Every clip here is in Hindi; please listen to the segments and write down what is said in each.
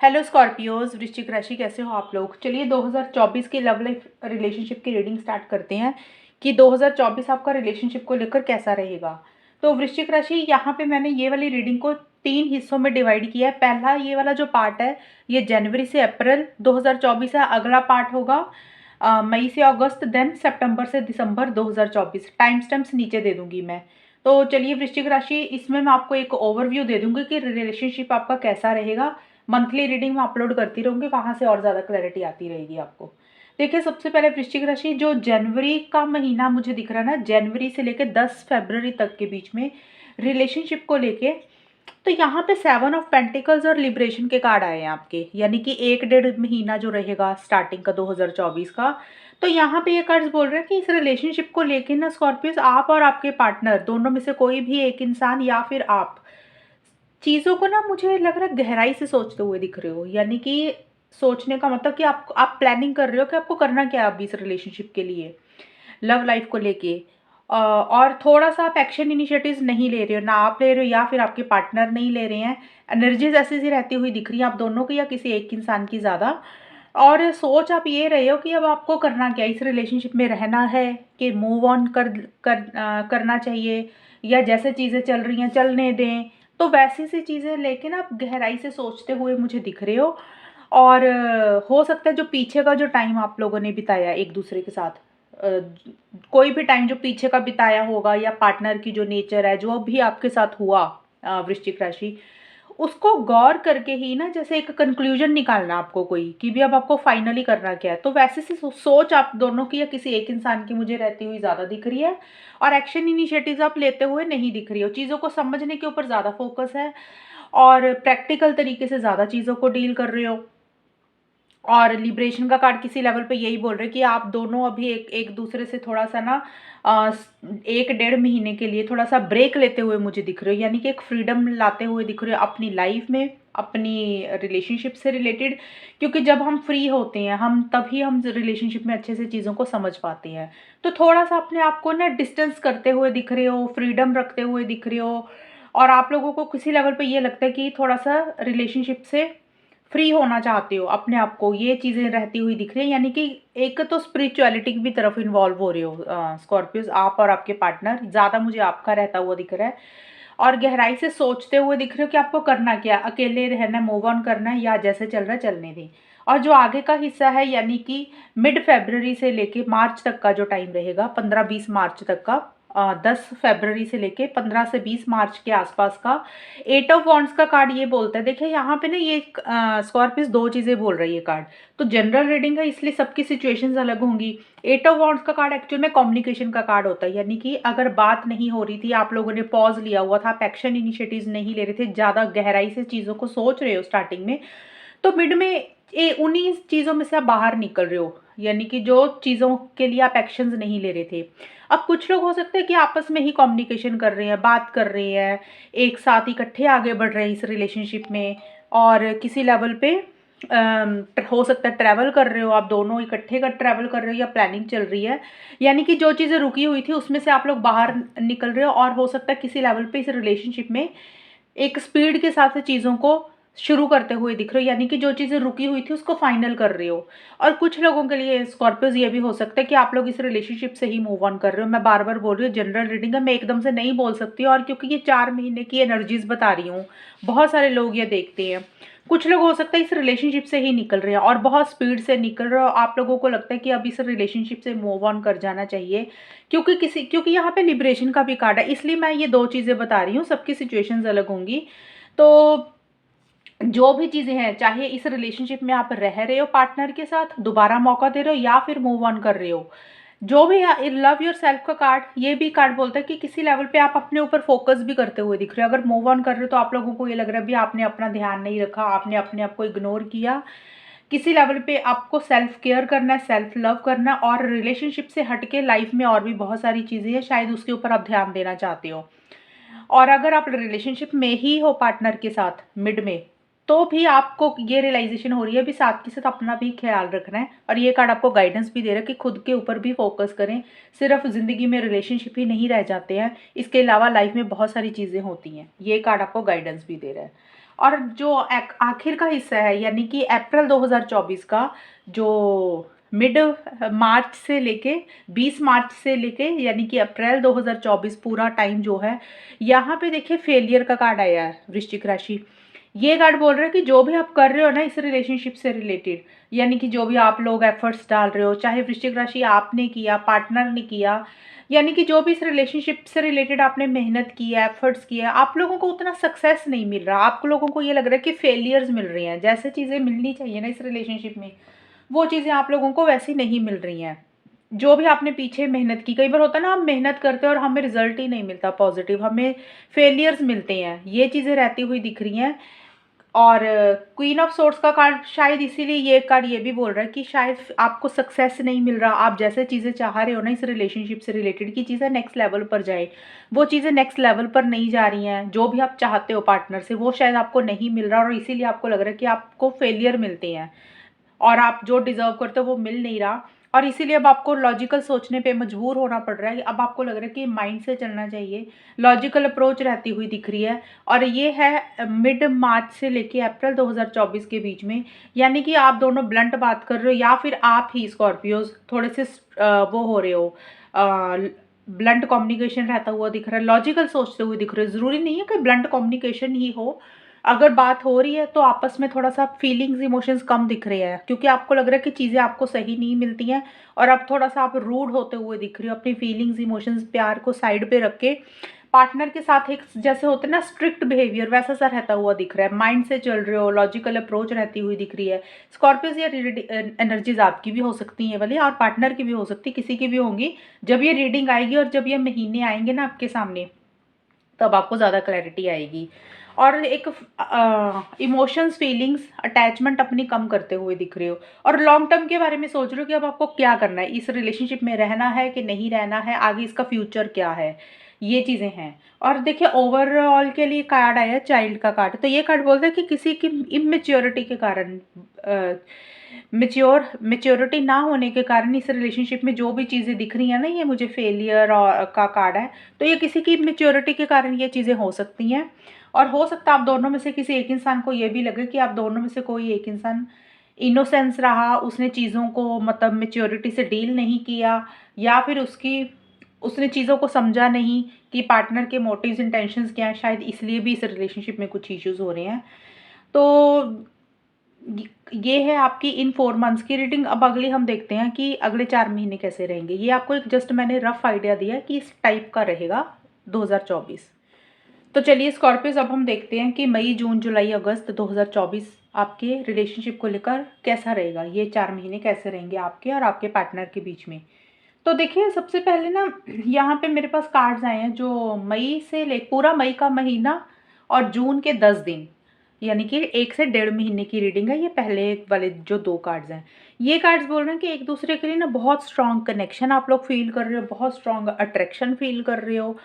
हेलो स्कॉर्पियोज, वृश्चिक राशि कैसे हो आप लोग। चलिए 2024 की लव लाइफ रिलेशनशिप की रीडिंग स्टार्ट करते हैं कि 2024 आपका रिलेशनशिप को लेकर कैसा रहेगा। तो वृश्चिक राशि, यहाँ पे मैंने ये वाली रीडिंग को 3 हिस्सों में डिवाइड किया है। पहला ये वाला जो पार्ट है ये जनवरी से अप्रैल 2024 है। अगला पार्ट होगा मई से अगस्त, देन सितंबर से दिसंबर 2024। टाइम स्टैम्प्स नीचे दे दूंगी मैं। तो चलिए वृश्चिक राशि, इसमें मैं आपको एक ओवरव्यू दे दूंगी कि रिलेशनशिप आपका कैसा रहेगा। मंथली रीडिंग में अपलोड करती रहूँगी, वहाँ से और ज़्यादा क्लैरिटी आती रहेगी आपको। देखिए सबसे पहले वृश्चिक राशि, जो जनवरी का महीना मुझे दिख रहा है ना, जनवरी से लेकर 10 फरवरी तक के बीच में रिलेशनशिप को लेके, तो यहाँ पे 7 ऑफ पेंटिकल्स और लिबरेशन के कार्ड आए हैं आपके, यानी कि 1 डेढ़ महीना जो रहेगा स्टार्टिंग का 2024 का। तो यहाँ पे ये कार्ड्स बोल रहे हैं कि इस रिलेशनशिप को लेके ना स्कॉर्पियोस, आप और आपके पार्टनर दोनों में से कोई भी एक इंसान या फिर आप चीज़ों को ना, मुझे लग रहा है गहराई से सोचते हुए दिख रहे हो। यानी कि सोचने का मतलब कि आप प्लानिंग कर रहे हो कि आपको करना क्या है अभी इस रिलेशनशिप के लिए, लव लाइफ को लेके। और थोड़ा सा आप एक्शन इनिशिएटिव्स नहीं ले रहे हो, ना आप ले रहे हो या फिर आपके पार्टनर नहीं ले रहे हैं। एनर्जीज ऐसी सी रहती हुई दिख रही है आप दोनों की, या किसी एक इंसान की ज़्यादा। और सोच आप ये रहे हो कि अब आपको करना क्या, इस रिलेशनशिप में रहना है कि मूव ऑन करना चाहिए, या जैसे चीज़ें चल रही हैं चलने दें। तो वैसी सी चीज़ें लेकिन आप गहराई से सोचते हुए मुझे दिख रहे हो। और हो सकता है जो पीछे का जो टाइम आप लोगों ने बिताया एक दूसरे के साथ, अ, कोई भी टाइम जो पीछे का बिताया होगा, या पार्टनर की जो नेचर है जो भी आपके साथ हुआ, वृश्चिक राशि, उसको गौर करके ही ना, जैसे एक कंक्लूजन निकालना आपको कोई कि भी अब आपको फाइनली करना क्या है। तो वैसे से सोच आप दोनों की या किसी एक इंसान की मुझे रहती हुई ज़्यादा दिख रही है। और एक्शन इनिशिएटिव्स आप लेते हुए नहीं दिख रही हो, चीज़ों को समझने के ऊपर ज़्यादा फोकस है और प्रैक्टिकल तरीके से ज़्यादा चीज़ों को डील कर रहे हो। और लिबरेशन का कार्ड किसी लेवल पे यही बोल रहे हैं कि आप दोनों अभी एक एक दूसरे से थोड़ा सा ना, 1 डेढ़ महीने के लिए थोड़ा सा ब्रेक लेते हुए मुझे दिख रहे हो। यानी कि एक फ्रीडम लाते हुए दिख रहे हो अपनी लाइफ में, अपनी रिलेशनशिप से रिलेटेड। क्योंकि जब हम फ्री होते हैं हम, तभी हम रिलेशनशिप में अच्छे से चीज़ों को समझ पाते हैं। तो थोड़ा सा अपने आप को ना डिस्टेंस करते हुए दिख रहे हो, फ्रीडम रखते हुए दिख रहे हो। और आप लोगों को किसी लेवल पे ये लगता है कि थोड़ा सा रिलेशनशिप से फ्री होना चाहते हो अपने आप को, ये चीज़ें रहती हुई दिख रही है। यानी कि एक तो स्पिरिचुअलिटी की भी तरफ इन्वॉल्व हो रहे हो स्कॉर्पियोज, आप और आपके पार्टनर। ज़्यादा मुझे आपका रहता हुआ दिख रहा है। और गहराई से सोचते हुए दिख रहे हो कि आपको करना क्या, अकेले रहना, मूव ऑन करना है, या जैसे चल रहा है चलने दें। और जो आगे का हिस्सा है, यानी कि मिड फेब्रवरी से लेके मार्च तक का जो टाइम रहेगा, 15-20 मार्च तक का, 10 फरवरी से लेके 15 से 20 मार्च के आसपास का, 8 ऑफ वॉन्ड्स का कार्ड ये बोलता है। देखिए यहाँ पे ना ये स्कॉर्पियस दो चीज़ें बोल रही है कार्ड। तो जनरल रीडिंग है इसलिए सबकी सिचुएशंस अलग होंगी। 8 ऑफ वॉन्ड्स का कार्ड एक्चुअल में कम्युनिकेशन का कार्ड होता है। यानी कि अगर बात नहीं हो रही थी, आप लोगों ने पॉज लिया हुआ था, आप एक्शन इनिशिएटिव्स नहीं ले रहे थे, ज़्यादा गहराई से चीज़ों को सोच रहे हो स्टार्टिंग में, तो मिड में उन्हीं चीज़ों में से आप बाहर निकल रहे हो। यानी कि जो चीज़ों के लिए आप एक्शंस नहीं ले रहे थे। अब कुछ लोग हो सकते हैं कि आपस में ही कम्युनिकेशन कर रहे हैं, बात कर रहे हैं, एक साथ इकट्ठे आगे बढ़ रहे हैं इस रिलेशनशिप में। और किसी लेवल पे हो सकता है ट्रैवल कर रहे हो, आप दोनों इकट्ठे का ट्रैवल कर रहे हो, या प्लानिंग चल रही है। यानी कि जो चीज़ें रुकी हुई थी उसमें से आप लोग बाहर निकल रहे हो। और हो सकता है किसी लेवल पे इस रिलेशनशिप में एक स्पीड के साथ चीज़ों को शुरू करते हुए दिख रहे हो। यानी कि जो चीज़ें रुकी हुई थी उसको फाइनल कर रहे हो। और कुछ लोगों के लिए स्कॉर्पियोज ये भी हो सकता है कि आप लोग इस रिलेशनशिप से ही मूव ऑन कर रहे हो। मैं बार बार बोल रही हूँ जनरल रीडिंग है, मैं एकदम से नहीं बोल सकती। और क्योंकि ये 4 महीने की एनर्जीज बता रही हूँ, बहुत सारे लोग ये देखते हैं। कुछ लोग हो सकता है इस रिलेशनशिप से ही निकल रहे हैं और बहुत स्पीड से निकल रहे हो। आप लोगों को लगता है कि अब इस रिलेशनशिप से मूव ऑन कर जाना चाहिए, क्योंकि यहाँ पे लिबरेशन का भी कार्ड है। इसलिए मैं ये दो चीज़ें बता रही हूँ, सबकी सिचुएशंस अलग होंगी। तो जो भी चीज़ें हैं, चाहे इस रिलेशनशिप में आप रह रहे हो पार्टनर के साथ, दोबारा मौका दे रहे हो, या फिर मूव ऑन कर रहे हो, जो भी लव योर सेल्फ का कार्ड, ये भी कार्ड बोलता है कि किसी लेवल पे आप अपने ऊपर फोकस भी करते हुए दिख रहे हो। अगर मूव ऑन कर रहे हो तो आप लोगों को ये लग रहा है भी आपने अपना ध्यान नहीं रखा, आपने अपने आप को इग्नोर किया। किसी लेवल पे आपको सेल्फ केयर करना है, सेल्फ लव करना है। और रिलेशनशिप से हटके लाइफ में और भी बहुत सारी चीज़ें हैं, शायद उसके ऊपर आप ध्यान देना चाहते हो। और अगर आप रिलेशनशिप में ही हो पार्टनर के साथ मिड में, तो भी आपको ये रियलाइजेशन हो रही है भी साथ के साथ अपना भी ख्याल रखना है। और ये कार्ड आपको गाइडेंस भी दे रहा है कि खुद के ऊपर भी फोकस करें। सिर्फ ज़िंदगी में रिलेशनशिप ही नहीं रह जाते हैं, इसके अलावा लाइफ में बहुत सारी चीज़ें होती हैं। ये कार्ड आपको गाइडेंस भी दे रहा है। और जो आखिर का हिस्सा है यानी कि अप्रैल 2024 का, जो मिड मार्च से लेके 20 मार्च से लेके यानी कि अप्रैल 2024 पूरा टाइम जो है, यहाँ पे देखिए फेलियर का कार्ड आया है वृश्चिक राशि। ये कार्ड बोल रहा है कि जो भी आप कर रहे हो ना इस रिलेशनशिप से रिलेटेड, यानी कि जो भी आप लोग एफर्ट्स डाल रहे हो, चाहे वृश्चिक राशि आपने किया, पार्टनर ने किया, यानी कि जो भी इस रिलेशनशिप से रिलेटेड आपने मेहनत की है, एफर्ट्स किए हैं, आप लोगों को उतना सक्सेस नहीं मिल रहा। आप लोगों को ये लग रहा है कि फेलियर्स मिल रही हैं। जैसे चीज़ें मिलनी चाहिए ना इस रिलेशनशिप में, वो चीज़ें आप लोगों को वैसी नहीं मिल रही हैं। जो भी आपने पीछे मेहनत की, कई बार होता है ना हम मेहनत करते हैं और हमें रिजल्ट ही नहीं मिलता पॉजिटिव, हमें फेलियर्स मिलते हैं। ये चीज़ें रहती हुई दिख रही हैं। और क्वीन ऑफ सोर्ड्स का कार्ड शायद इसीलिए ये कार्ड ये भी बोल रहा है कि शायद आपको सक्सेस नहीं मिल रहा। आप जैसे चीज़ें चाह रहे हो ना इस रिलेशनशिप से रिलेटेड की चीज़ें नेक्स्ट लेवल पर जाए, वो चीज़ें नेक्स्ट लेवल पर नहीं जा रही हैं। जो भी आप चाहते हो पार्टनर से वो शायद आपको नहीं मिल रहा और इसीलिए आपको लग रहा है कि आपको फेलियर मिलते हैं और आप जो डिज़र्व करते हो वो मिल नहीं रहा। और इसीलिए अब आपको लॉजिकल सोचने पे मजबूर होना पड़ रहा है। अब आपको लग रहा है कि माइंड से चलना चाहिए, लॉजिकल अप्रोच रहती हुई दिख रही है। और ये है मिड मार्च से लेके अप्रैल 2024 के बीच में, यानी कि आप दोनों ब्लंट बात कर रहे हो या फिर आप ही स्कॉर्पियोज थोड़े से वो हो रहे हो, ब्लंट कम्युनिकेशन रहता हुआ दिख रहा है, लॉजिकल सोचते हुए दिख रहे हो। ज़रूरी नहीं है कि ब्लंट कम्युनिकेशन ही हो, अगर बात हो रही है तो आपस में थोड़ा सा फीलिंग्स इमोशंस कम दिख रहे हैं, क्योंकि आपको लग रहा है कि चीज़ें आपको सही नहीं मिलती हैं और अब थोड़ा सा आप रूड होते हुए दिख रहे हो। अपनी फीलिंग्स इमोशंस प्यार को साइड पे रख के पार्टनर के साथ एक जैसे होते हैं ना स्ट्रिक्ट बिहेवियर, वैसा सा रहता हुआ दिख रहा है। माइंड से चल रहे हो, लॉजिकल अप्रोच रहती हुई दिख रही है। स्कॉर्पियोज या एनर्जीज आपकी भी हो सकती हैं वाली और पार्टनर की भी हो सकती है, किसी की भी होंगी। जब ये रीडिंग आएगी और जब ये महीने आएंगे ना आपके सामने, तब आपको ज़्यादा क्लैरिटी आएगी। और एक इमोशंस फीलिंग्स अटैचमेंट अपनी कम करते हुए दिख रहे हो और लॉन्ग टर्म के बारे में सोच रहे हो कि अब आपको क्या करना है, इस रिलेशनशिप में रहना है कि नहीं रहना है, आगे इसका फ्यूचर क्या है, ये चीज़ें हैं। और देखिए ओवरऑल के लिए कार्ड आया है चाइल्ड का कार्ड। तो ये कार्ड बोलता है कि किसी की इमेच्योरिटी के कारण, मेच्योरिटी ना होने के कारण इस रिलेशनशिप में जो भी चीज़ें दिख रही हैं ना, ये मुझे फेलियर और का कार्ड है, तो ये किसी की मेच्योरिटी के कारण ये चीज़ें हो सकती हैं। और हो सकता है आप दोनों में से किसी एक इंसान को ये भी लगे कि आप दोनों में से कोई एक इंसान इनोसेंस रहा, उसने चीज़ों को मतलब मेच्योरिटी से डील नहीं किया, या फिर उसने चीज़ों को समझा नहीं कि पार्टनर के मोटिव्स इंटेंशंस क्या हैं, शायद इसलिए भी इस रिलेशनशिप में कुछ इश्यूज हो रहे हैं। तो ये है आपकी इन 4 मंथ्स की रीडिंग। अब अगली हम देखते हैं कि अगले 4 महीने कैसे रहेंगे। ये आपको एक जस्ट मैंने रफ आइडिया दिया कि इस टाइप का रहेगा 2024। तो चलिए स्कॉर्पियोज, अब हम देखते हैं कि मई जून जुलाई अगस्त 2024 आपके रिलेशनशिप को लेकर कैसा रहेगा। ये 4 महीने कैसे रहेंगे आपके और आपके पार्टनर के बीच में। तो देखिए सबसे पहले ना यहाँ पे मेरे पास कार्ड्स आए हैं जो मई से ले पूरा मई का महीना और जून के 10 दिन, यानी कि 1 से 1.5 महीने की रीडिंग है। ये पहले वाले जो 2 कार्ड्स हैं, ये कार्ड्स बोल रहे हैं कि एक दूसरे के लिए ना बहुत स्ट्रॉन्ग कनेक्शन आप लोग फील कर रहे हो, बहुत स्ट्रॉन्ग अट्रैक्शन फील कर रहे हो।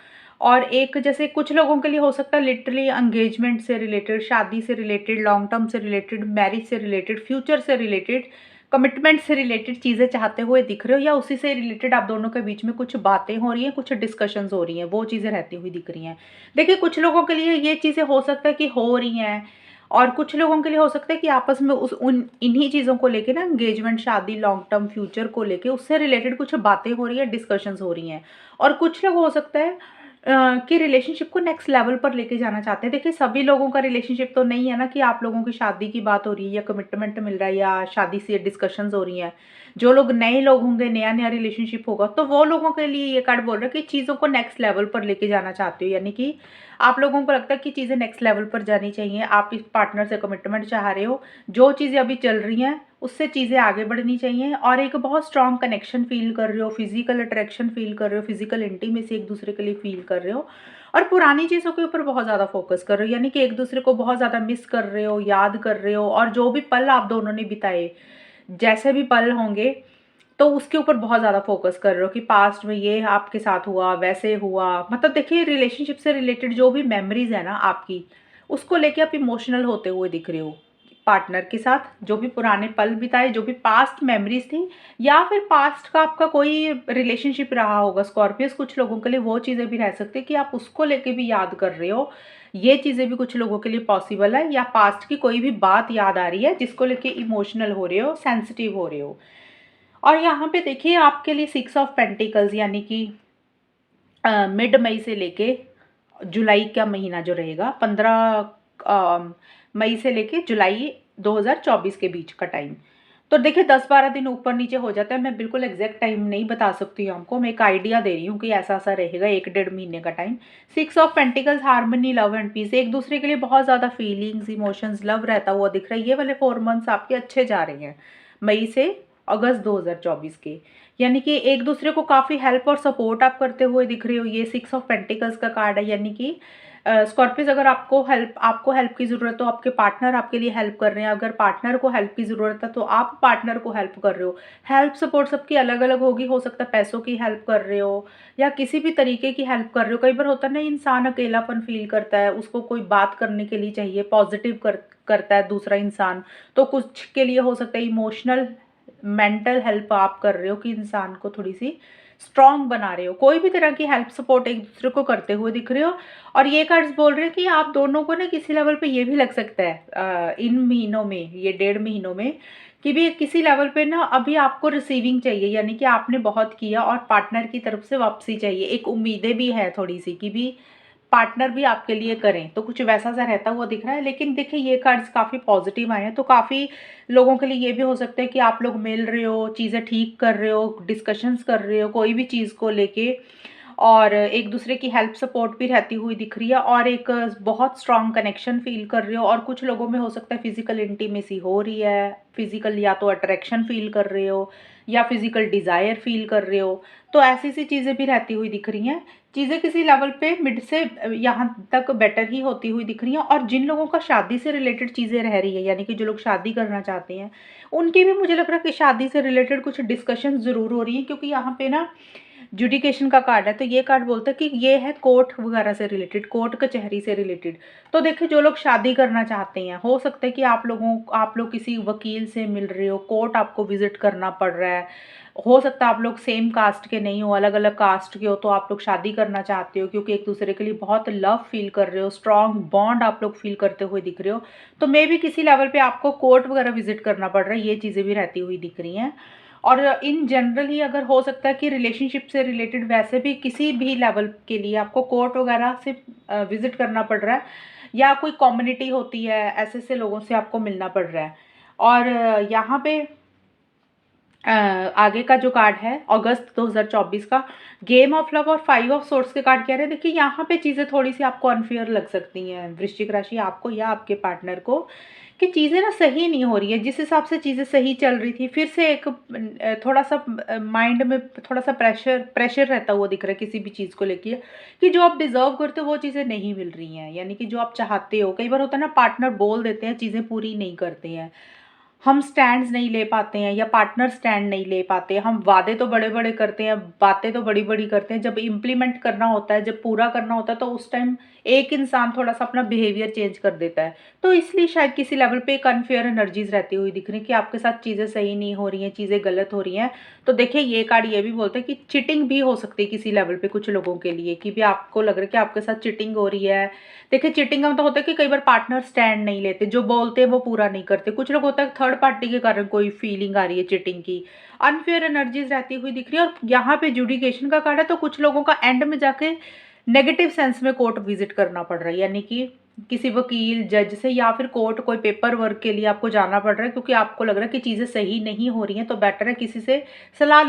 और एक जैसे कुछ लोगों के लिए हो सकता है लिटरली एंगेजमेंट से रिलेटेड, शादी से रिलेटेड, लॉन्ग टर्म से रिलेटेड, मैरिज से रिलेटेड, फ्यूचर से रिलेटेड, कमिटमेंट से रिलेटेड चीज़ें चाहते हुए दिख रहे हो, या उसी से रिलेटेड आप दोनों के बीच में कुछ बातें हो रही हैं, कुछ डिस्कशंस हो रही हैं, वो चीज़ें रहती हुई दिख रही हैं। देखिए कुछ लोगों के लिए ये चीज़ें हो सकता है कि हो रही हैं और कुछ लोगों के लिए हो सकता है कि आपस में उस उन इन्हीं चीज़ों को लेके ना एंगेजमेंट, शादी, लॉन्ग टर्म, फ्यूचर को लेके उससे रिलेटेड कुछ बातें हो रही है, डिस्कशंस हो रही हैं। और कुछ लोग हो सकता है कि रिलेशनशिप को नेक्स्ट लेवल पर लेके जाना चाहते हैं। देखिए सभी लोगों का रिलेशनशिप तो नहीं है ना कि आप लोगों की शादी की बात हो रही है या कमिटमेंट मिल रहा है या शादी से डिस्कशंस हो रही हैं। जो लोग नए लोग होंगे, नया नया रिलेशनशिप होगा, तो वो लोगों के लिए ये कार्ड बोल रहा है कि चीज़ों को नेक्स्ट लेवल पर लेके जाना चाहते हो, यानी कि आप लोगों को लगता है कि चीज़ें नेक्स्ट लेवल पर जानी चाहिए। आप इस पार्टनर से कमिटमेंट चाह रहे हो, जो चीज़ें अभी चल रही हैं उससे चीज़ें आगे बढ़नी चाहिए और एक बहुत स्ट्रॉन्ग कनेक्शन फील कर रहे हो, फिजिकल अट्रैक्शन फील कर रहे हो, फिजिकल इंटीमेसी एक दूसरे के लिए फील कर रहे हो और पुरानी चीज़ों के ऊपर बहुत ज़्यादा फोकस कर रहे हो, यानी कि एक दूसरे को बहुत ज़्यादा मिस कर रहे हो, याद कर रहे हो और जो भी पल आप दोनों ने बिताए, जैसे भी पल होंगे, तो उसके ऊपर बहुत ज़्यादा फोकस कर रहे हो कि पास्ट में ये आपके साथ हुआ, वैसे हुआ। मतलब देखिए रिलेशनशिप से रिलेटेड जो भी मेमोरीज है ना आपकी, उसको लेके आप इमोशनल होते हुए दिख रहे हो पार्टनर के साथ। जो भी पुराने पल बिताए, जो भी पास्ट मेमोरीज थी या फिर पास्ट का आपका कोई रिलेशनशिप रहा होगा स्कॉर्पियस, कुछ लोगों के लिए वो चीज़ें भी रह सकती है कि आप उसको लेके भी याद कर रहे हो ये चीज़ें भी कुछ लोगों के लिए पॉसिबल है, या पास्ट की कोई भी बात याद आ रही है जिसको लेके इमोशनल हो रहे हो, सेंसिटिव हो रहे हो। और यहाँ पे देखिए आपके लिए 6 ऑफ पेंटिकल्स यानी कि मिड मई से लेके जुलाई का महीना जो रहेगा 15 मई से लेके जुलाई 2024 के बीच का टाइम। तो देखिए 10-12 दिन ऊपर नीचे हो जाता है, मैं बिल्कुल एग्जैक्ट टाइम नहीं बता सकती हूँ आपको, मैं एक आइडिया दे रही हूँ कि ऐसा-ऐसा रहेगा 1 डेढ़ महीने का time. 6 of pentacles harmony, love and peace, एक दूसरे के लिए बहुत ज़्यादा फीलिंग्स, इमोशंस, लव रहता हुआ दिख रहा है। ये वाले 4 मंथ्स आपके अच्छे जा रहे हैं, मई से अगस्त 2024 के। यानी कि एक दूसरे को काफ़ी हेल्प और सपोर्ट आप करते हुए दिख रहे हो। ये 6 ऑफ पेंटिकल्स का कार्ड है, यानी कि स्कॉर्पियस अगर आपको हेल्प की ज़रूरत हो, आपके पार्टनर आपके लिए हेल्प कर रहे हैं। अगर पार्टनर को हेल्प की ज़रूरत है तो आप पार्टनर को हेल्प कर रहे हो। हेल्प सपोर्ट सबकी अलग अलग होगी, हो सकता है पैसों की हेल्प कर रहे हो या किसी भी तरीके की हेल्प कर रहे हो। कई बार होता है ना, इंसान अकेलापन फील करता है, उसको कोई बात करने के लिए चाहिए, पॉजिटिव करता है दूसरा इंसान। तो कुछ के लिए हो सकता है इमोशनल, मेंटल हेल्प आप कर रहे हो कि इंसान को थोड़ी सी स्ट्रांग बना रहे हो। कोई भी तरह की हेल्प सपोर्ट एक दूसरे को करते हुए दिख रहे हो। और ये कार्ड्स बोल रहे हैं कि आप दोनों को ना किसी लेवल पे ये भी लग सकता है इन महीनों में, ये 1.5 महीनों में, कि भी किसी लेवल पे ना अभी आपको रिसीविंग चाहिए, यानी कि आपने बहुत किया और पार्टनर की तरफ से वापसी चाहिए। एक उम्मीदें भी है थोड़ी सी कि भी पार्टनर भी आपके लिए करें, तो कुछ वैसा सा रहता हुआ दिख रहा है। लेकिन देखिए ये कार्ड्स काफ़ी पॉजिटिव आए हैं, तो काफ़ी लोगों के लिए ये भी हो सकता है कि आप लोग मिल रहे हो, चीज़ें ठीक कर रहे हो, डिस्कशंस कर रहे हो कोई भी चीज़ को लेके, और एक दूसरे की हेल्प सपोर्ट भी रहती हुई दिख रही है, और एक बहुत स्ट्रॉन्ग कनेक्शन फील कर रहे हो। और कुछ लोगों में हो सकता है फिजिकल इंटीमेसी हो रही है, फिजिकल या तो अट्रैक्शन फील कर रहे हो या फिजिकल डिज़ायर फील कर रहे हो। तो ऐसी सी चीज़ें भी रहती हुई दिख रही हैं। चीज़ें किसी लेवल पे मिड से यहाँ तक बेटर ही होती हुई दिख रही हैं। और जिन लोगों का शादी से रिलेटेड चीज़ें रह रही है, यानी कि जो लोग शादी करना चाहते हैं, उनकी भी मुझे लग रहा है कि शादी से रिलेटेड कुछ डिस्कशन ज़रूर हो रही है, क्योंकि यहाँ पे ना जुडिकेशन का कार्ड है। तो ये कार्ड बोलता है कि ये है कोर्ट वगैरह से रिलेटेड, कोर्ट कचहरी से रिलेटेड। तो देखिए जो लोग शादी करना चाहते हैं, हो सकता है कि आप लोग किसी वकील से मिल रहे हो, कोर्ट आपको विजिट करना पड़ रहा है। हो सकता है आप लोग सेम कास्ट के नहीं हो, अलग अलग कास्ट के हो, तो आप लोग शादी करना चाहते हो क्योंकि एक दूसरे के लिए बहुत लव फील कर रहे हो, स्ट्रॉन्ग बॉन्ड आप लोग फील करते हुए दिख रहे हो। तो मे भी किसी लेवल पे आपको कोर्ट वगैरह विजिट करना पड़ रहा है, ये चीज़ें भी रहती हुई दिख रही हैं। और इन जनरल ही अगर हो सकता है कि रिलेशनशिप से रिलेटेड वैसे भी किसी भी लेवल के लिए आपको कोर्ट वगैरह से विजिट करना पड़ रहा है, या कोई कम्युनिटी होती है, ऐसे ऐसे लोगों से आपको मिलना पड़ रहा है। और यहाँ पे आगे का जो कार्ड है अगस्त 2024 का, गेम ऑफ लव और 5 ऑफ सोर्ड्स के कार्ड कह रहे हैं। देखिए यहाँ पे चीज़ें थोड़ी सी आपको अनफेयर लग सकती हैं वृश्चिक राशि, आपको या आपके पार्टनर को, कि चीज़ें ना सही नहीं हो रही है। जिस हिसाब से चीज़ें सही चल रही थी, फिर से एक थोड़ा सा माइंड में थोड़ा सा प्रेशर रहता हुआ दिख रहा है किसी भी चीज़ को लेके, कि जो आप डिजर्व करते हो वो चीज़ें नहीं मिल रही हैं, यानी कि जो आप चाहते हो। कई बार होता है ना, पार्टनर बोल देते हैं, चीज़ें पूरी नहीं करते हैं, हम स्टैंड्स नहीं ले पाते हैं या पार्टनर स्टैंड नहीं ले पाते। हम वादे तो बड़े-बड़े करते हैं, बातें तो बड़ी-बड़ी करते हैं, जब इम्प्लीमेंट करना होता है, जब पूरा करना होता है, तो उस टाइम एक इंसान थोड़ा-सा अपना बिहेवियर चेंज कर देता है। तो इसलिए शायद किसी लेवल पे एक अनफेयर एनर्जीज़ रहती हुई दिख रही है कि आपके साथ चीज़ें सही नहीं हो रही हैं, चीज़ें गलत हो रही हैं। तो देखिए ये कार्ड ये भी बोलता है कि चीटिंग भी हो सकती है किसी लेवल पे कुछ लोगों के लिए, कि भी आपको लग रहा है कि आपके साथ चीटिंग हो रही है। देखिए चीटिंग का मतलब होता है कि कई बार पार्टनर स्टैंड नहीं लेते, जो बोलते हैं वो पूरा नहीं करते। कुछ लोग होता है थर्ड पार्टी के कारण कोई फीलिंग आ रही है चीटिंग की, अनफेयर एनर्जीज रहती हुई दिख रही है। और यहाँ पे जुडिकेशन का कार्ड है, तो कुछ लोगों का एंड में जाके नेगेटिव सेंस में कोर्ट विजिट करना पड़ रहा है, यानी कि किसी वकील, जज से, या फिर कोर्ट कोई पेपर वर्क के लिए आपको जाना पड़ रहा है, क्योंकि आपको लग रहा है कि चीज़ें सही नहीं हो रही हैं। तो बेटर है किसी से सलाह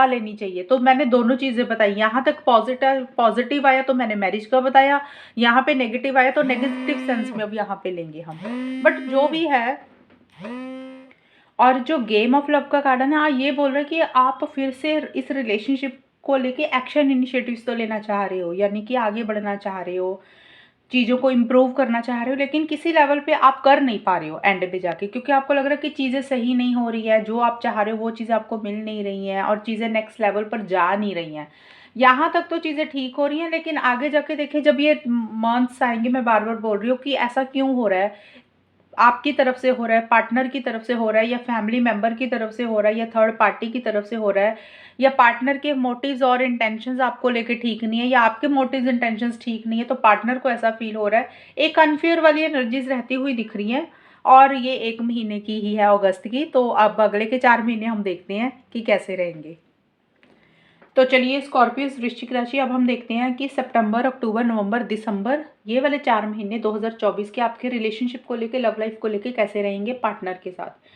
लेनी चाहिए। तो मैंने दोनों चीज़ें बताई, यहाँ तक पॉजिटिव पॉजिटिव आया तो मैंने मैरिज का बताया, यहाँ पे नेगेटिव आया तो नेगेटिव सेंस में अब यहाँ पे लेंगे हम। बट जो भी है, और जो गेम ऑफ लव का कार्ड है ना, ये बोल रहा है कि आप फिर से इस रिलेशनशिप को लेके एक्शन इनिशिएटिव्स तो लेना चाह रहे हो, यानी कि आगे बढ़ना चाह रहे हो, चीज़ों को इम्प्रूव करना चाह रहे हो, लेकिन किसी लेवल पे आप कर नहीं पा रहे हो एंड पे जाके, क्योंकि आपको लग रहा है कि चीज़ें सही नहीं हो रही है, जो आप चाह रहे हो वो चीज़ें आपको मिल नहीं रही हैं, और चीज़ें नेक्स्ट लेवल पर जा नहीं रही हैं। यहाँ तक तो चीज़ें ठीक हो रही हैं, लेकिन आगे जाके देखिए जब ये मंथ्स आएंगे, मैं बार बार बोल रही हूँ कि ऐसा क्यों हो रहा है, आपकी तरफ से हो रहा है, पार्टनर की तरफ से हो रहा है, या फैमिली मेंबर की तरफ से हो रहा है, या थर्ड पार्टी की तरफ से हो रहा है, या पार्टनर के मोटिव्स और इंटेंशंस आपको लेके ठीक नहीं है, या आपके मोटिव्स इंटेंशंस ठीक नहीं है, तो पार्टनर को ऐसा फील हो रहा है। एक अनफेयर वाली एनर्जीज रहती हुई दिख रही हैं, और ये 1 महीने की ही है, अगस्त की। तो अब अगले के 4 महीने हम देखते हैं कि कैसे रहेंगे। तो चलिए स्कॉर्पियोस वृश्चिक राशि, अब हम देखते हैं कि सितंबर, अक्टूबर, नवंबर, दिसंबर, ये वाले 4 महीने 2024 के आपके रिलेशनशिप को लेके, लव लाइफ को लेके कैसे रहेंगे पार्टनर के साथ।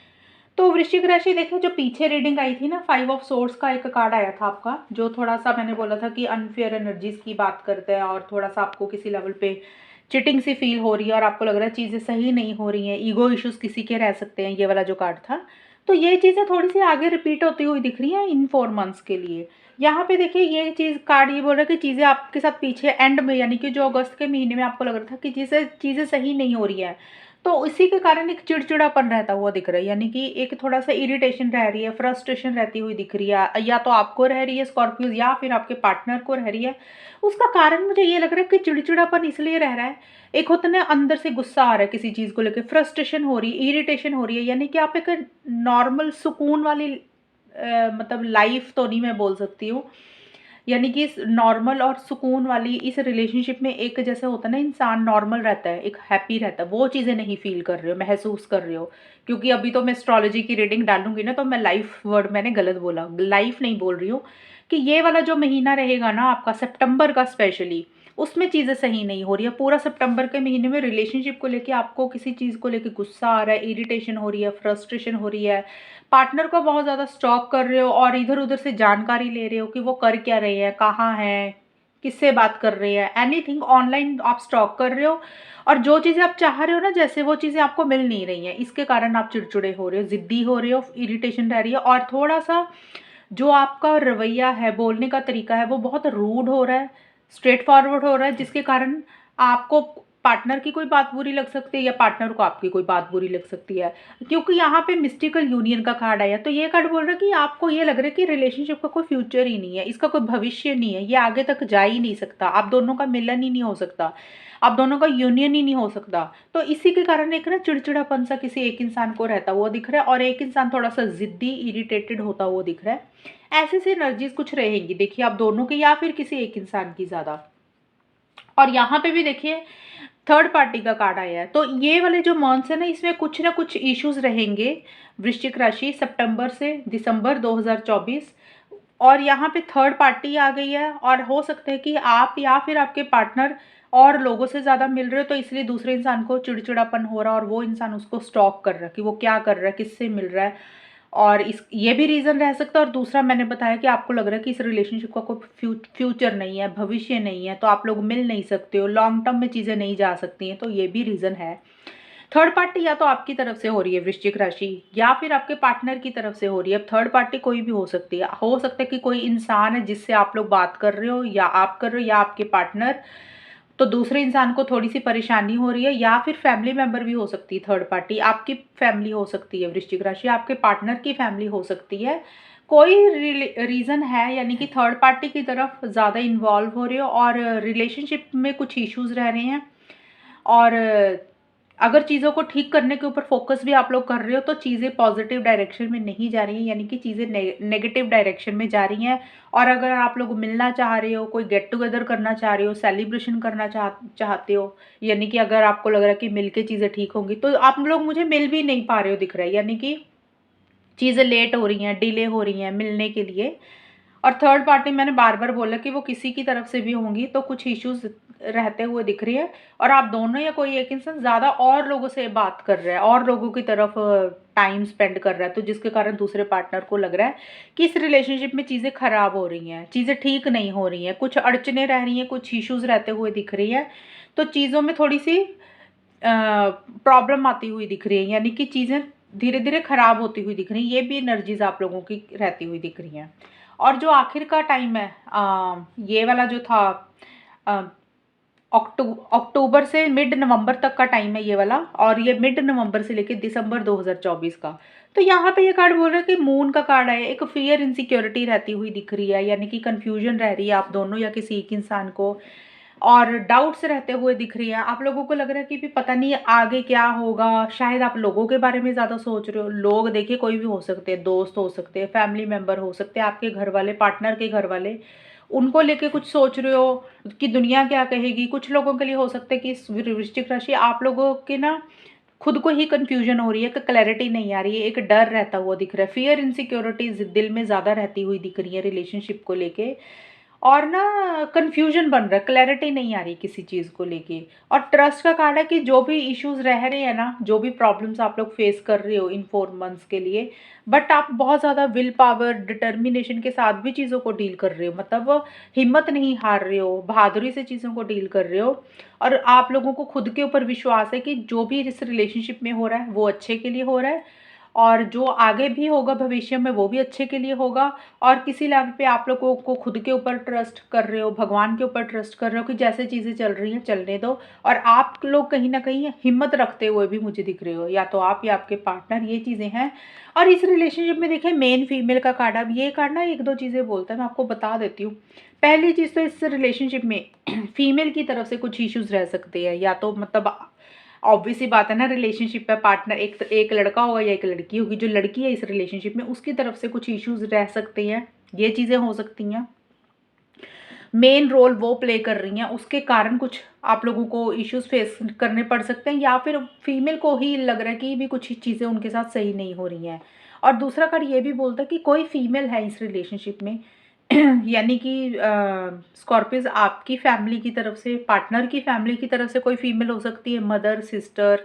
तो वृश्चिक राशि देखिए, जो पीछे रीडिंग आई थी ना, 5 ऑफ सोर्स का एक कार्ड आया था आपका, जो थोड़ा सा मैंने बोला था कि अनफेयर एनर्जीज की बात करता है, और थोड़ा सा आपको किसी लेवल पे चिटिंग सी फील हो रही है, और आपको लग रहा है चीज़ें सही नहीं हो रही हैं, ईगो इश्यूज किसी के रह सकते हैं, ये वाला जो कार्ड था। तो ये चीज़ें थोड़ी सी आगे रिपीट होती हुई दिख रही हैं इन 4 मंथ्स के लिए। यहाँ पे देखिए, ये चीज़ कार्ड ये बोल रहा है कि चीज़ें आपके साथ पीछे एंड में, यानी कि जो अगस्त के महीने में आपको लग रहा था कि चीज़ें सही नहीं हो रही हैं, तो इसी के कारण एक चिड़चिड़ापन रहता हुआ दिख रहा है, यानी कि एक थोड़ा सा इरिटेशन रह रही है, फ्रस्ट्रेशन रहती हुई दिख रही है, या तो आपको रह रही है स्कॉर्पियो, या फिर आपके पार्टनर को रह रही है। उसका कारण मुझे ये लग रहा है कि चिड़चिड़ापन इसलिए रह रहा है, एक होता है ना अंदर से गुस्सा आ रहा है किसी चीज़ को लेकर, फ्रस्ट्रेशन हो रही है, इरिटेशन हो रही है, यानी कि आप एक नॉर्मल सुकून वाली मतलब लाइफ तो नहीं मैं बोल सकती हूँ, यानी कि इस नॉर्मल और सुकून वाली इस रिलेशनशिप में एक जैसे होता है ना, इंसान नॉर्मल रहता है, एक हैप्पी रहता है, वो चीज़ें नहीं फील कर रहे हो, महसूस कर रहे हो। क्योंकि अभी तो मैं एस्ट्रोलॉजी की रीडिंग डालूंगी ना, तो मैं लाइफ वर्ड मैंने गलत बोला, लाइफ नहीं बोल रही हूँ, कि ये वाला जो महीना रहेगा ना आपका, सितंबर का स्पेशली, उसमें चीज़ें सही नहीं हो रही है। पूरा सितंबर के महीने में रिलेशनशिप को लेके आपको किसी चीज़ को लेके गुस्सा आ रहा है, इरिटेशन हो रही है, फ्रस्ट्रेशन हो रही है, पार्टनर को बहुत ज़्यादा स्टॉक कर रहे हो, और इधर-उधर से जानकारी ले रहे हो कि वो कर क्या रहे हैं, कहाँ हैं, किससे बात कर रहे हैं, एनीथिंग ऑनलाइन आप स्टॉक कर रहे हो, और जो चीज़ें आप चाह रहे हो ना, जैसे वो चीज़ें आपको मिल नहीं रही हैं। इसके कारण आप चिड़चिड़े हो रहे हो, ज़िद्दी हो रहे हो, इरिटेशन रह रही है, और थोड़ा-सा जो आपका रवैया है, बोलने का तरीका है, वो बहुत रूड हो रहा है, स्ट्रेट फॉरवर्ड हो रहा है, जिसके कारण आपको पार्टनर की कोई बात बुरी लग सकती है, या पार्टनर को आपकी कोई बात बुरी लग सकती है। क्योंकि यहाँ पे मिस्टिकल यूनियन का कार्ड आया, तो ये कार्ड बोल रहा है कि आपको ये लग रहा है कि रिलेशनशिप का कोई फ्यूचर ही नहीं है, इसका कोई भविष्य नहीं है, ये आगे तक जा ही नहीं सकता, आप दोनों का मिलन ही नहीं हो सकता, आप दोनों का यूनियन ही नहीं हो सकता। तो इसी के कारण एक ना चिड़चिड़ापन सा किसी एक इंसान को रहता हुआ दिख रहा है, और एक इंसान थोड़ा सा जिद्दी, इरिटेटेड होता हुआ दिख रहा है। ऐसे से एनर्जीज कुछ रहेंगी देखिए, आप दोनों की या फिर किसी एक इंसान की ज़्यादा। और यहाँ पे भी देखिए, थर्ड पार्टी का कार्ड आया है, तो ये वाले जो मंथ्स है ना कुछ इश्यूज रहेंगे वृश्चिक राशि, सितंबर से दिसंबर 2024। और यहाँ पे थर्ड पार्टी आ गई है, और हो सकता है कि आप या फिर आपके पार्टनर और लोगों से ज़्यादा मिल रहे हो, तो इसलिए दूसरे इंसान को चिड़चिड़ापन हो रहा है, और वो इंसान उसको स्टॉक कर रहा है कि वो क्या कर रहा है, किससे मिल रहा है, और इस ये भी रीज़न रह सकता है। और दूसरा मैंने बताया कि आपको लग रहा है कि इस रिलेशनशिप का कोई फ्यूचर नहीं है, भविष्य नहीं है, तो आप लोग मिल नहीं सकते हो, लॉन्ग टर्म में चीज़ें नहीं जा सकती हैं, तो ये भी रीज़न है। थर्ड पार्टी या तो आपकी तरफ से हो रही है वृश्चिक राशि, या फिर आपके पार्टनर की तरफ से हो रही है। अब थर्ड पार्टी कोई भी हो सकती है, हो सकता है कि कोई इंसान है जिससे आप लोग बात कर रहे हो, या आप कर रहे हो, या आपके पार्टनर, तो दूसरे इंसान को थोड़ी सी परेशानी हो रही है, या फिर फैमिली मेंबर भी हो सकती है थर्ड पार्टी, आपकी फैमिली हो सकती है वृश्चिक राशि, आपके पार्टनर की फैमिली हो सकती है। कोई रीज़न है, यानी कि थर्ड पार्टी की तरफ ज़्यादा इन्वॉल्व हो रहे हो, और रिलेशनशिप में कुछ इश्यूज रह रहे हैं, और अगर चीज़ों को ठीक करने के ऊपर फोकस भी आप लोग कर रहे हो, तो चीज़ें पॉजिटिव डायरेक्शन में नहीं जा रही हैं, यानी कि चीज़ें नेगेटिव डायरेक्शन में जा रही हैं। और अगर आप लोग मिलना चाह रहे हो, कोई गेट टुगेदर करना चाह रहे हो, सेलिब्रेशन करना चाहते हो, यानी कि अगर आपको लग रहा है कि मिल के चीज़ें ठीक होंगी, तो आप लोग मुझे मिल भी नहीं पा रहे हो दिख रहा है, यानी कि चीज़ें लेट हो रही हैं, डिले हो रही हैं मिलने के लिए। और थर्ड पार्टी मैंने बार बार बोला कि वो किसी की तरफ से भी होंगी, तो कुछ इश्यूज रहते हुए दिख रही है, और आप दोनों या कोई एक इंसान ज़्यादा और लोगों से बात कर रहा है, और लोगों की तरफ टाइम स्पेंड कर रहा है, तो जिसके कारण दूसरे पार्टनर को लग रहा है कि इस रिलेशनशिप में चीज़ें खराब हो रही हैं, चीज़ें ठीक नहीं हो रही हैं, कुछ अड़चने रह रही हैं, कुछ इश्यूज रहते हुए दिख रही है, तो चीज़ों में थोड़ी सी प्रॉब्लम आती हुई दिख रही है, यानी कि चीज़ें धीरे धीरे खराब होती हुई दिख रही हैं। ये भी एनर्जीज आप लोगों की रहती हुई दिख रही हैं। और जो आखिर का टाइम है, ये वाला जो था, अ, अक्टूबर से मिड नवंबर तक का टाइम है ये वाला, और ये मिड नवंबर से लेकर दिसंबर 2024 का। तो यहाँ पे ये कार्ड बोल रहा है कि मून का कार्ड है, एक फियर इनसिक्योरिटी रहती हुई दिख रही है, यानी कि कंफ्यूजन रह रही है आप दोनों या किसी एक इंसान को। और डाउट्स रहते हुए दिख रही है। आप लोगों को लग रहा है कि भी पता नहीं आगे क्या होगा, शायद आप लोगों के बारे में ज़्यादा सोच रहे हो। लोग देखिए कोई भी हो सकते हैं, दोस्त हो सकते हैं, फैमिली मेंबर हो सकते हैं, आपके घर वाले, पार्टनर के घर वाले, उनको लेके कुछ सोच रहे हो कि दुनिया क्या कहेगी। कुछ लोगों के लिए हो सकता है कि इस वृश्चिक राशि आप लोगों के ना खुद को ही कन्फ्यूजन हो रही है, कि क्लैरिटी नहीं आ रही है, एक डर रहता हुआ दिख रहा है, फियर इनसिक्योरिटीज दिल में ज़्यादा रहती हुई दिख रही है रिलेशनशिप को लेके। और ना कन्फ्यूजन बन रहा है, क्लैरिटी नहीं आ रही किसी चीज़ को लेके। और ट्रस्ट का कार्ड है कि जो भी इश्यूज रह रहे हैं ना, जो भी प्रॉब्लम्स आप लोग फेस कर रहे हो इन 4 मंथ्स के लिए, बट आप बहुत ज़्यादा विल पावर, डिटर्मिनेशन के साथ भी चीज़ों को डील कर रहे हो। मतलब हिम्मत नहीं हार रहे हो, बहादुरी से चीज़ों को डील कर रहे हो। और आप लोगों को खुद के ऊपर विश्वास है कि जो भी इस रिलेशनशिप में हो रहा है वो अच्छे के लिए हो रहा है, और जो आगे भी होगा भविष्य में वो भी अच्छे के लिए होगा। और किसी लेवल पे आप लोगों को खुद के ऊपर ट्रस्ट कर रहे हो, भगवान के ऊपर ट्रस्ट कर रहे हो कि जैसे चीज़ें चल रही हैं चलने दो। और आप लोग कहीं ना कहीं हिम्मत रखते हुए भी मुझे दिख रहे हो, या तो आप या आपके पार्टनर, ये चीज़ें हैं। और इस रिलेशनशिप में देखिए मेन फीमेल का कार्ड, अब ये कार्ड ना एक दो चीज़ें बोलता है, मैं आपको बता देती हूँ। पहली चीज़ तो इस रिलेशनशिप में फीमेल की तरफ से कुछ इश्यूज रह सकते हैं, या तो मतलब ऑब्वियस सी बात है ना, रिलेशनशिप का पार्टनर एक लड़का होगा या एक लड़की होगी। जो लड़की है इस रिलेशनशिप में, उसकी तरफ से कुछ इश्यूज रह सकते हैं, ये चीज़ें हो सकती हैं। मेन रोल वो प्ले कर रही हैं, उसके कारण कुछ आप लोगों को इश्यूज फेस करने पड़ सकते हैं, या फिर फीमेल को ही लग रहा है कि भी कुछ चीज़ें उनके साथ सही नहीं हो रही हैं। और दूसरा कार्ड ये भी बोलता है कि कोई फीमेल है इस रिलेशनशिप में यानी कि स्कॉर्पियस आपकी फैमिली की तरफ से, पार्टनर की फैमिली की तरफ से कोई फीमेल हो सकती है, मदर, सिस्टर,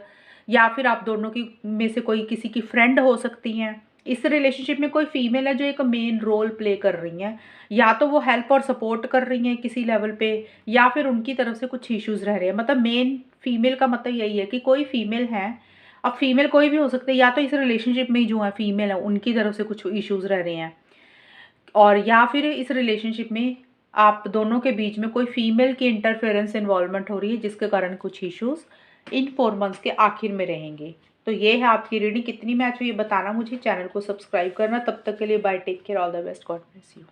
या फिर आप दोनों की में से कोई किसी की फ्रेंड हो सकती हैं। इस रिलेशनशिप में कोई फीमेल है जो एक मेन रोल प्ले कर रही हैं, या तो वो हेल्प और सपोर्ट कर रही हैं किसी लेवल पे, या फिर उनकी तरफ से कुछ इश्यूज रह रहे हैं। मतलब मेन फीमेल का मतलब यही है कि कोई फीमेल है। अब फीमेल कोई भी हो सकती है, या तो इस रिलेशनशिप में जो है फीमेल है उनकी तरफ से कुछ इश्यूज रह रहे हैं, और या फिर इस रिलेशनशिप में आप दोनों के बीच में कोई फीमेल की इंटरफेरेंस इन्वॉल्वमेंट हो रही है, जिसके कारण कुछ इश्यूज इन 4 मंथ्स के आखिर में रहेंगे। तो ये है आपकी रीडिंग, कितनी मैच हुई ये बताना मुझे, चैनल को सब्सक्राइब करना। तब तक के लिए bye, take care, all the best, God bless you.